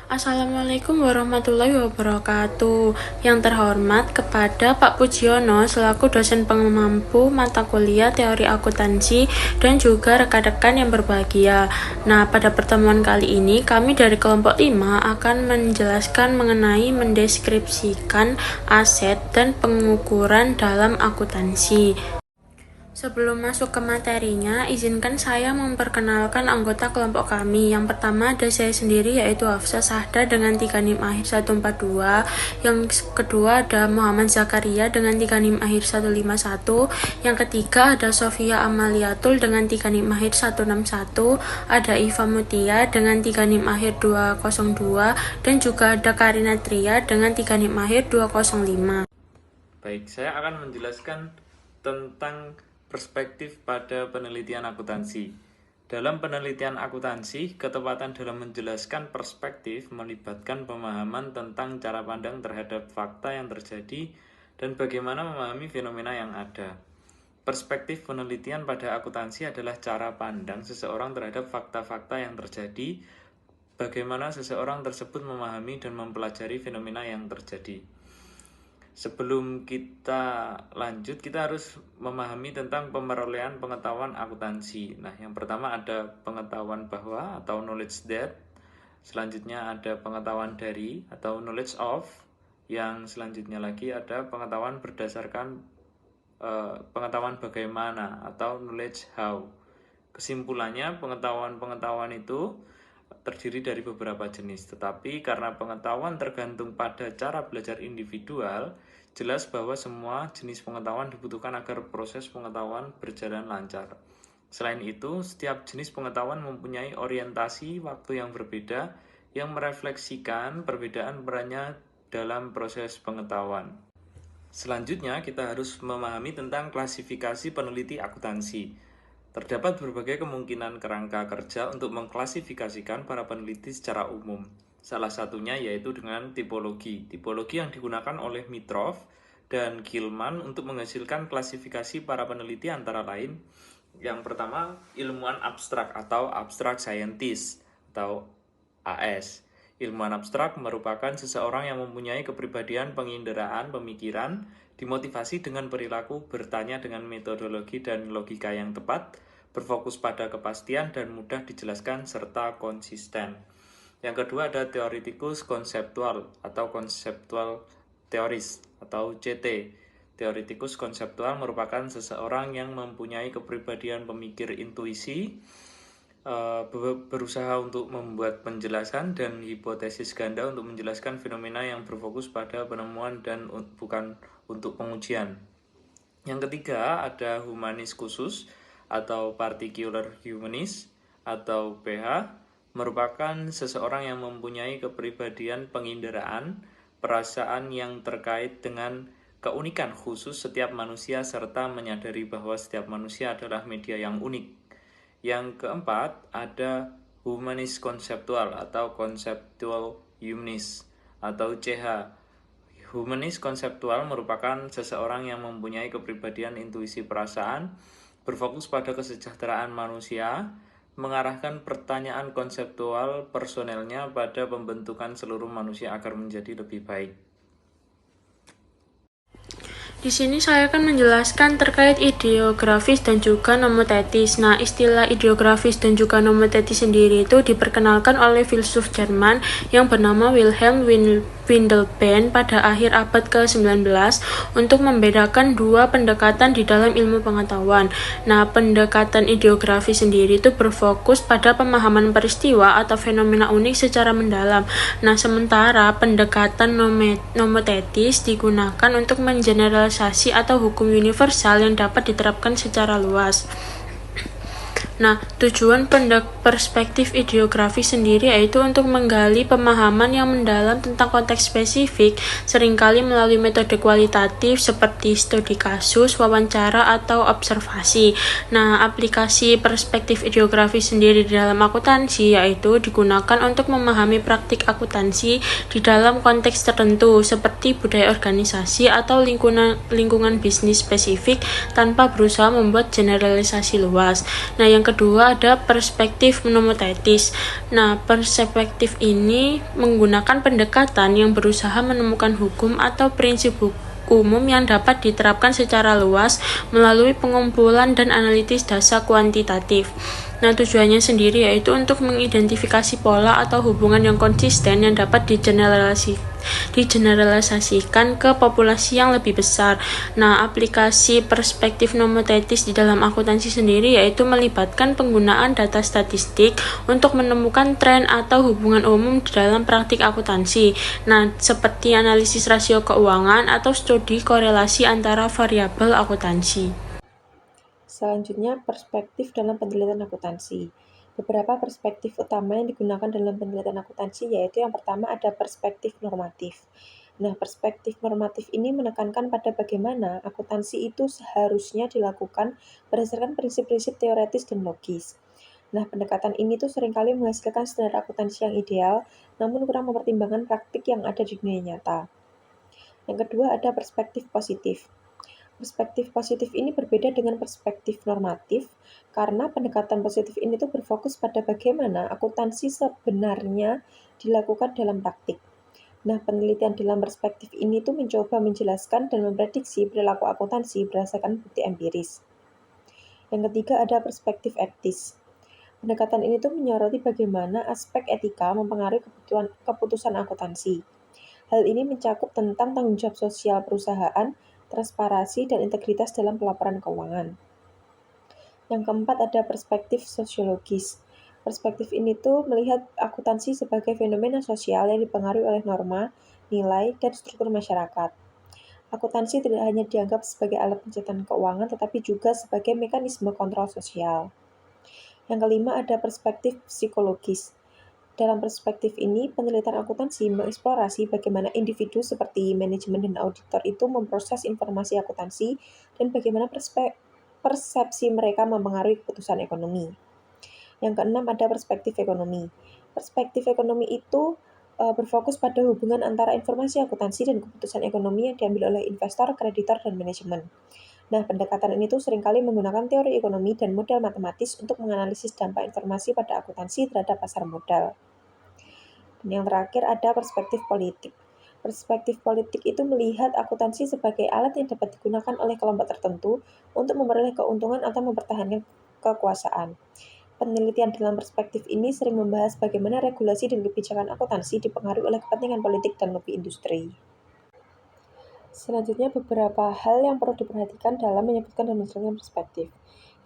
Assalamualaikum warahmatullahi wabarakatuh. Yang terhormat kepada Pak Pujiono selaku dosen pengampu mata kuliah teori akuntansi dan juga rekan-rekan yang berbahagia. Nah, pada pertemuan kali ini kami dari kelompok 5 akan menjelaskan mengenai mendeskripsikan aset dan pengukuran dalam akuntansi. Sebelum masuk ke materinya, izinkan saya memperkenalkan anggota kelompok kami. Yang pertama ada saya sendiri, yaitu Hafsah Sahda dengan 3 NIM akhir 142. Yang kedua ada Muhammad Zakaria dengan 3 NIM akhir 151. Yang ketiga ada Sofia Amaliatul dengan 3 NIM akhir 161. Ada Iva Mutia dengan 3 NIM akhir 202. Dan juga ada Karina Tria dengan 3 NIM akhir 205. Baik, saya akan menjelaskan tentang perspektif pada penelitian akuntansi. Dalam penelitian akuntansi, ketepatan dalam menjelaskan perspektif melibatkan pemahaman tentang cara pandang terhadap fakta yang terjadi dan bagaimana memahami fenomena yang ada. Perspektif penelitian pada akuntansi adalah cara pandang seseorang terhadap fakta-fakta yang terjadi, bagaimana seseorang tersebut memahami dan mempelajari fenomena yang terjadi. Sebelum kita lanjut, kita harus memahami tentang pemerolehan pengetahuan akuntansi. Nah, yang pertama ada pengetahuan bahwa atau knowledge that. Selanjutnya ada pengetahuan dari atau knowledge of. Yang selanjutnya lagi ada pengetahuan berdasarkan pengetahuan bagaimana atau knowledge how. Kesimpulannya, pengetahuan-pengetahuan itu terdiri dari beberapa jenis, tetapi karena pengetahuan tergantung pada cara belajar individual, jelas bahwa semua jenis pengetahuan dibutuhkan agar proses pengetahuan berjalan lancar. Selain itu, setiap jenis pengetahuan mempunyai orientasi waktu yang berbeda yang merefleksikan perbedaan perannya dalam proses pengetahuan. Selanjutnya, kita harus memahami tentang klasifikasi peneliti akuntansi. Terdapat berbagai kemungkinan kerangka kerja untuk mengklasifikasikan para peneliti secara umum. Salah satunya yaitu dengan tipologi. Tipologi yang digunakan oleh Mitrov dan Gilman untuk menghasilkan klasifikasi para peneliti antara lain. Yang pertama, ilmuwan abstrak atau abstract scientist atau AS. Ilmuwan abstrak merupakan seseorang yang mempunyai kepribadian penginderaan pemikiran, dimotivasi dengan perilaku, bertanya dengan metodologi dan logika yang tepat, berfokus pada kepastian dan mudah dijelaskan serta konsisten. Yang kedua ada teoretikus konseptual atau conceptual theorist atau CT. Teoretikus konseptual merupakan seseorang yang mempunyai kepribadian pemikir intuisi, berusaha untuk membuat penjelasan dan hipotesis ganda untuk menjelaskan fenomena yang berfokus pada penemuan dan bukan untuk pengujian. Yang ketiga ada humanis khusus atau particular humanist atau PH, merupakan seseorang yang mempunyai kepribadian penginderaan, perasaan yang terkait dengan keunikan khusus setiap manusia serta menyadari bahwa setiap manusia adalah media yang unik. Yang keempat ada humanis konseptual atau conceptual humanist atau CH. Humanis konseptual merupakan seseorang yang mempunyai kepribadian intuisi perasaan, berfokus pada kesejahteraan manusia, mengarahkan pertanyaan konseptual personelnya pada pembentukan seluruh manusia agar menjadi lebih baik. Di sini saya akan menjelaskan terkait ideografis dan juga nomotetis. Nah, istilah ideografis dan juga nomotetis sendiri itu diperkenalkan oleh filsuf Jerman yang bernama Wilhelm Windelband pada akhir abad ke-19 untuk membedakan dua pendekatan di dalam ilmu pengetahuan. Nah, pendekatan ideografis sendiri itu berfokus pada pemahaman peristiwa atau fenomena unik secara mendalam. Nah, sementara pendekatan nomotetis digunakan untuk mengeneralisasi atau hukum universal yang dapat diterapkan secara luas. Nah, tujuan perspektif ideografi sendiri yaitu untuk menggali pemahaman yang mendalam tentang konteks spesifik, seringkali melalui metode kualitatif seperti studi kasus, wawancara, atau observasi. Nah, aplikasi perspektif ideografi sendiri di dalam akuntansi yaitu digunakan untuk memahami praktik akuntansi di dalam konteks tertentu seperti budaya organisasi atau lingkungan bisnis spesifik tanpa berusaha membuat generalisasi luas. Nah, yang Yang kedua ada perspektif nomotetis. Nah, perspektif ini menggunakan pendekatan yang berusaha menemukan hukum atau prinsip umum yang dapat diterapkan secara luas melalui pengumpulan dan analisis data kuantitatif. Nah, tujuannya sendiri yaitu untuk mengidentifikasi pola atau hubungan yang konsisten yang dapat digeneralisasikan ke populasi yang lebih besar. Nah, aplikasi perspektif nomotetis di dalam akuntansi sendiri yaitu melibatkan penggunaan data statistik untuk menemukan tren atau hubungan umum di dalam praktik akuntansi. Nah, seperti analisis rasio keuangan atau studi korelasi antara variabel akuntansi. Selanjutnya, perspektif dalam penelitian akuntansi. Beberapa perspektif utama yang digunakan dalam penelitian akuntansi yaitu yang pertama ada perspektif normatif. Nah, perspektif normatif ini menekankan pada bagaimana akuntansi itu seharusnya dilakukan berdasarkan prinsip-prinsip teoretis dan logis. Nah, pendekatan ini tuh seringkali menghasilkan standar akuntansi yang ideal, namun kurang mempertimbangkan praktik yang ada di dunia nyata. Yang kedua ada perspektif positif. Perspektif positif ini berbeda dengan perspektif normatif karena pendekatan positif ini tuh berfokus pada bagaimana akuntansi sebenarnya dilakukan dalam praktik. Nah, penelitian dalam perspektif ini tuh mencoba menjelaskan dan memprediksi perilaku akuntansi berdasarkan bukti empiris. Yang ketiga ada perspektif etis. Pendekatan ini tuh menyoroti bagaimana aspek etika mempengaruhi keputusan akuntansi. Hal ini mencakup tentang tanggung jawab sosial perusahaan, transparansi, dan integritas dalam pelaporan keuangan. Yang keempat ada perspektif sosiologis. Perspektif ini tuh melihat akuntansi sebagai fenomena sosial yang dipengaruhi oleh norma, nilai, dan struktur masyarakat. Akuntansi tidak hanya dianggap sebagai alat pencatatan keuangan, tetapi juga sebagai mekanisme kontrol sosial. Yang kelima ada perspektif psikologis. Dalam perspektif ini, penelitian akuntansi mengeksplorasi bagaimana individu seperti manajemen dan auditor itu memproses informasi akuntansi dan bagaimana persepsi mereka mempengaruhi keputusan ekonomi. Yang keenam ada perspektif ekonomi. Perspektif ekonomi itu berfokus pada hubungan antara informasi akuntansi dan keputusan ekonomi yang diambil oleh investor, kreditor, dan manajemen. Nah, pendekatan ini tuh seringkali menggunakan teori ekonomi dan model matematis untuk menganalisis dampak informasi pada akuntansi terhadap pasar modal. Dan yang terakhir ada perspektif politik. Perspektif politik itu melihat akuntansi sebagai alat yang dapat digunakan oleh kelompok tertentu untuk memperoleh keuntungan atau mempertahankan kekuasaan. Penelitian dalam perspektif ini sering membahas bagaimana regulasi dan kebijakan akuntansi dipengaruhi oleh kepentingan politik dan lobby industri. Selanjutnya, beberapa hal yang perlu diperhatikan dalam menyebutkan dan menjelaskan perspektif.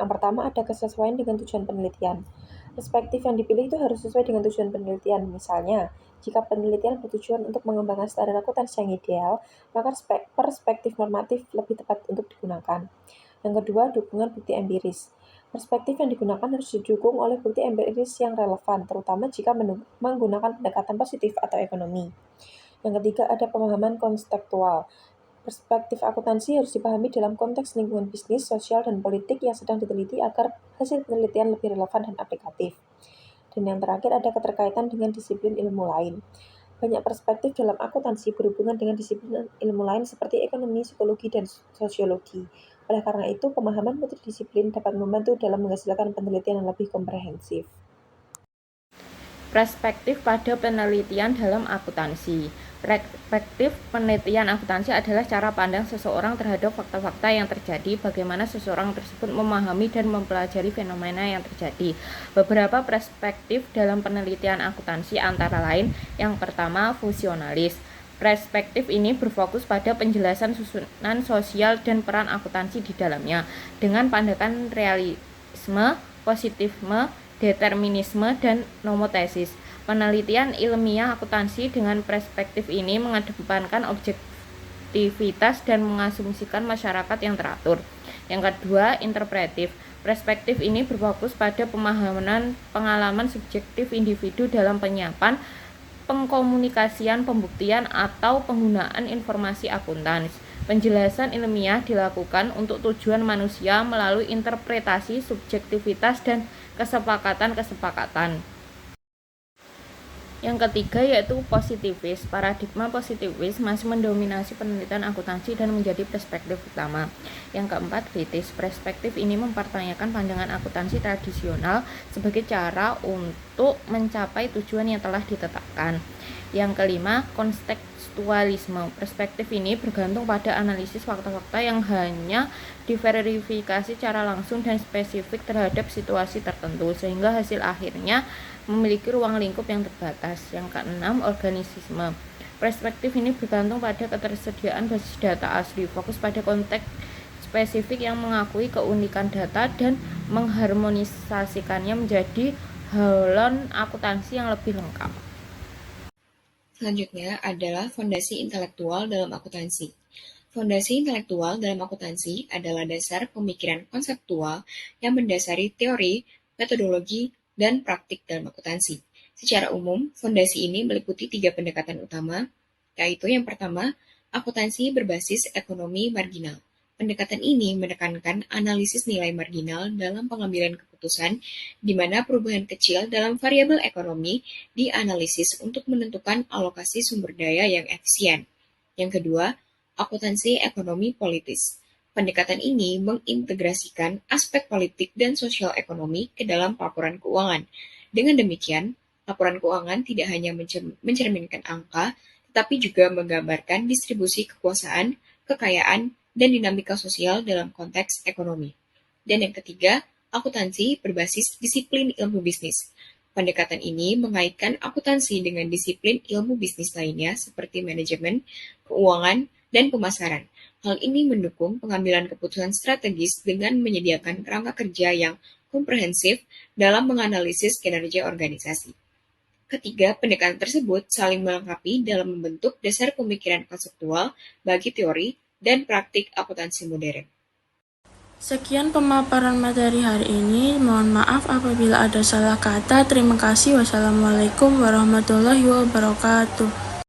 Yang pertama ada kesesuaian dengan tujuan penelitian. Perspektif yang dipilih itu harus sesuai dengan tujuan penelitian. Misalnya, jika penelitian bertujuan untuk mengembangkan standar akuntansi yang ideal, maka perspektif normatif lebih tepat untuk digunakan. Yang kedua, dukungan bukti empiris. Perspektif yang digunakan harus didukung oleh bukti empiris yang relevan, terutama jika menggunakan pendekatan positif atau ekonomi. Yang ketiga, ada pemahaman konseptual. Perspektif akuntansi harus dipahami dalam konteks lingkungan bisnis, sosial, dan politik yang sedang diteliti agar hasil penelitian lebih relevan dan aplikatif. Dan yang terakhir ada keterkaitan dengan disiplin ilmu lain. Banyak perspektif dalam akuntansi berhubungan dengan disiplin ilmu lain seperti ekonomi, psikologi, dan sosiologi. Oleh karena itu, pemahaman multidisiplin dapat membantu dalam menghasilkan penelitian yang lebih komprehensif. Perspektif pada penelitian dalam akuntansi. Perspektif penelitian akuntansi adalah cara pandang seseorang terhadap fakta-fakta yang terjadi, bagaimana seseorang tersebut memahami dan mempelajari fenomena yang terjadi. Beberapa perspektif dalam penelitian akuntansi antara lain, yang pertama, fungsionalis. Perspektif ini berfokus pada penjelasan susunan sosial dan peran akuntansi di dalamnya, dengan pandangan realisme, positifisme, determinisme, dan nomotesis. Penelitian ilmiah akuntansi dengan perspektif ini mengedepankan objektivitas dan mengasumsikan masyarakat yang teratur. Yang kedua, interpretif. Perspektif ini berfokus pada pemahaman pengalaman subjektif individu dalam penyiapan, pengkomunikasian, pembuktian, atau penggunaan informasi akuntansi. Penjelasan ilmiah dilakukan untuk tujuan manusia melalui interpretasi, subjektivitas, dan kesepakatan-kesepakatan. Yang ketiga yaitu positivis. Paradigma positivis masih mendominasi penelitian akuntansi dan menjadi perspektif utama. Yang keempat, kritis. Perspektif ini mempertanyakan pandangan akuntansi tradisional sebagai cara untuk mencapai tujuan yang telah ditetapkan. Yang kelima, kontekstualisme. Perspektif ini bergantung pada analisis fakta-fakta yang hanya diverifikasi secara langsung dan spesifik terhadap situasi tertentu, sehingga hasil akhirnya memiliki ruang lingkup yang terbatas. Yang keenam, organisisme. Perspektif ini bergantung pada ketersediaan basis data asli, fokus pada konteks spesifik yang mengakui keunikan data dan mengharmonisasikannya menjadi halon akuntansi yang lebih lengkap. Selanjutnya adalah fondasi intelektual dalam akuntansi. Fondasi intelektual dalam akuntansi adalah dasar pemikiran konseptual yang mendasari teori, metodologi, dan praktik dalam akuntansi. Secara umum, fondasi ini meliputi 3 pendekatan utama, yaitu yang pertama, akuntansi berbasis ekonomi marginal. Pendekatan ini menekankan analisis nilai marginal dalam pengambilan keputusan, di mana perubahan kecil dalam variabel ekonomi dianalisis untuk menentukan alokasi sumber daya yang efisien. Yang kedua, akuntansi ekonomi politis. Pendekatan ini mengintegrasikan aspek politik dan sosial ekonomi ke dalam laporan keuangan. Dengan demikian, laporan keuangan tidak hanya mencerminkan angka, tetapi juga menggambarkan distribusi kekuasaan, kekayaan, dan dinamika sosial dalam konteks ekonomi. Dan yang ketiga, akuntansi berbasis disiplin ilmu bisnis. Pendekatan ini mengaitkan akuntansi dengan disiplin ilmu bisnis lainnya seperti manajemen, keuangan, dan pemasaran. Hal ini mendukung pengambilan keputusan strategis dengan menyediakan kerangka kerja yang komprehensif dalam menganalisis kinerja organisasi. Ketiga, pendekatan tersebut saling melengkapi dalam membentuk dasar pemikiran konseptual bagi teori dan praktik akuntansi modern. Sekian pemaparan materi hari ini. Mohon maaf apabila ada salah kata. Terima kasih. Wassalamualaikum warahmatullahi wabarakatuh.